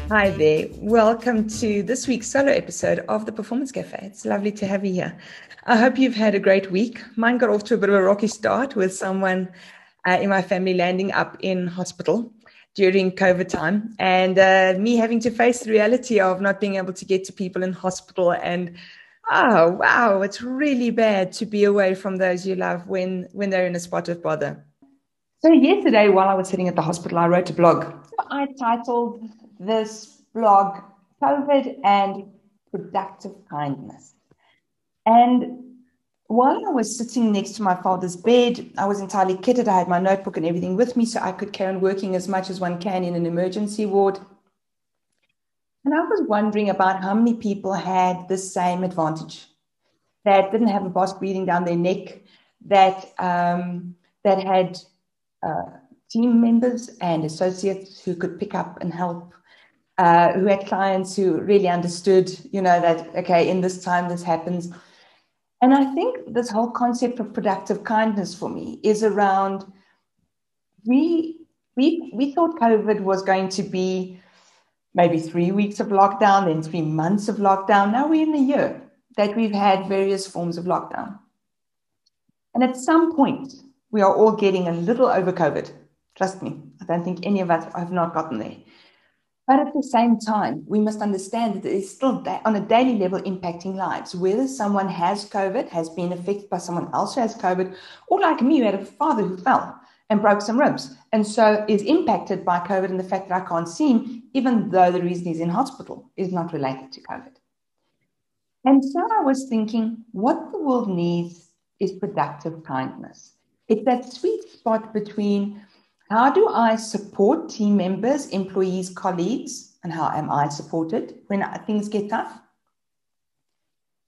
Hi there. Welcome to this week's solo episode of the Performance Café. It's lovely to have you here. I hope you've had a great week. Mine got off to a bit of a rocky start with someone in my family landing up in hospital during COVID time and me having to face the reality of not being able to get to people in hospital. And oh, wow, it's really bad to be away from those you love when they're in a spot of bother. So yesterday, while I was sitting at the hospital, I wrote a blog. I titled this blog COVID and Productive Kindness. And while I was sitting next to my father's bed, I was entirely kitted. I had my notebook and everything with me so I could carry on working as much as one can in an emergency ward. And I was wondering about how many people had the same advantage, that didn't have a boss breathing down their neck, that had team members and associates who could pick up and help, who had clients who really understood, that, okay, in this time, this happens. And I think this whole concept of productive kindness for me is around, we thought COVID was going to be maybe 3 weeks of lockdown, then 3 months of lockdown. Now we're in a year that we've had various forms of lockdown. And at some point, we are all getting a little over COVID. Trust me, I don't think any of us have not gotten there. But at the same time, we must understand that it's still on a daily level impacting lives. Whether someone has COVID, has been affected by someone else who has COVID, or like me, who had a father who fell and broke some ribs, and so is impacted by COVID and the fact that I can't see him, even though the reason he's in hospital is not related to COVID. And so I was thinking, what the world needs is productive kindness. It's that sweet spot between how do I support team members, employees, colleagues, and how am I supported when things get tough?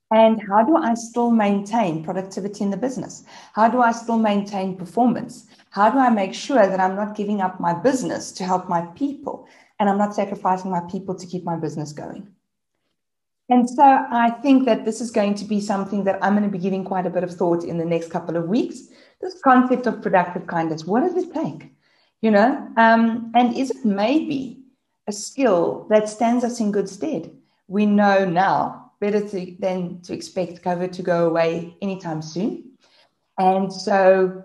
And how do I still maintain productivity in the business? How do I still maintain performance? How do I make sure that I'm not giving up my business to help my people and I'm not sacrificing my people to keep my business going? And so I think that this is going to be something that I'm going to be giving quite a bit of thought in the next couple of weeks. This concept of productive kindness, what does it take? And is it maybe a skill that stands us in good stead? We know now better than to expect COVID to go away anytime soon. And so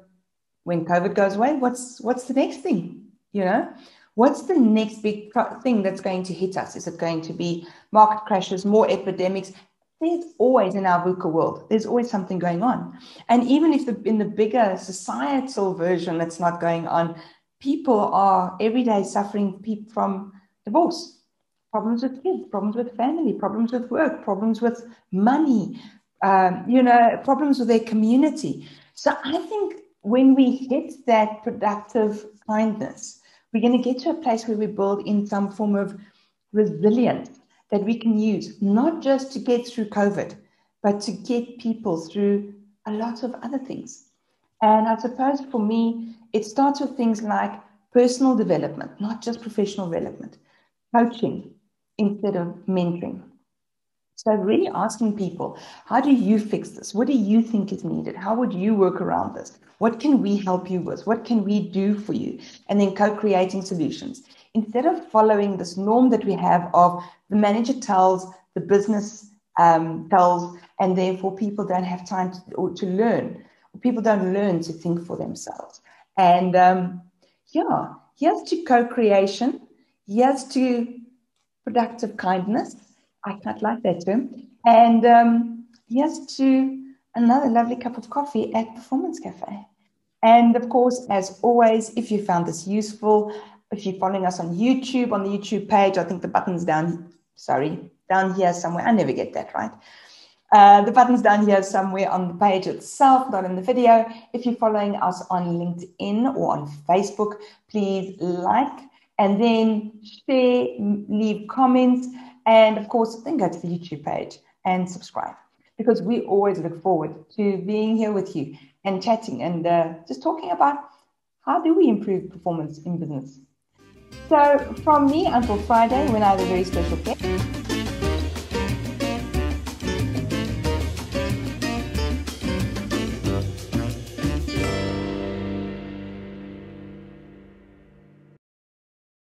when COVID goes away, what's the next thing? What's the next big thing that's going to hit us? Is it going to be market crashes, more epidemics? There's always, in our VUCA world, there's always something going on. And even if in the bigger societal version that's not going on, people are every day suffering from divorce, problems with kids, problems with family, problems with work, problems with money, problems with their community. So I think when we hit that productive kindness, we're going to get to a place where we build in some form of resilience that we can use, not just to get through COVID, but to get people through a lot of other things. And I suppose for me, it starts with things like personal development, not just professional development, coaching instead of mentoring. So really asking people, how do you fix this? What do you think is needed? How would you work around this? What can we help you with? What can we do for you? And then co-creating solutions. Instead of following this norm that we have of the manager tells, the business tells, and therefore people don't have time to learn. People don't learn to think for themselves. And here's to co-creation. Here's to productive kindness. I quite like that term. And here's to another lovely cup of coffee at Performance Café. And of course, as always, if you found this useful, if you're following us on the YouTube page, I think the button's down here somewhere. I never get that right. The button's down here somewhere on the page itself, not in the video. If you're following us on LinkedIn or on Facebook, please like and then share, leave comments, and of course, then go to the YouTube page and subscribe, because we always look forward to being here with you and chatting and just talking about how do we improve performance in business. So from me until Friday, when I have a very special guest.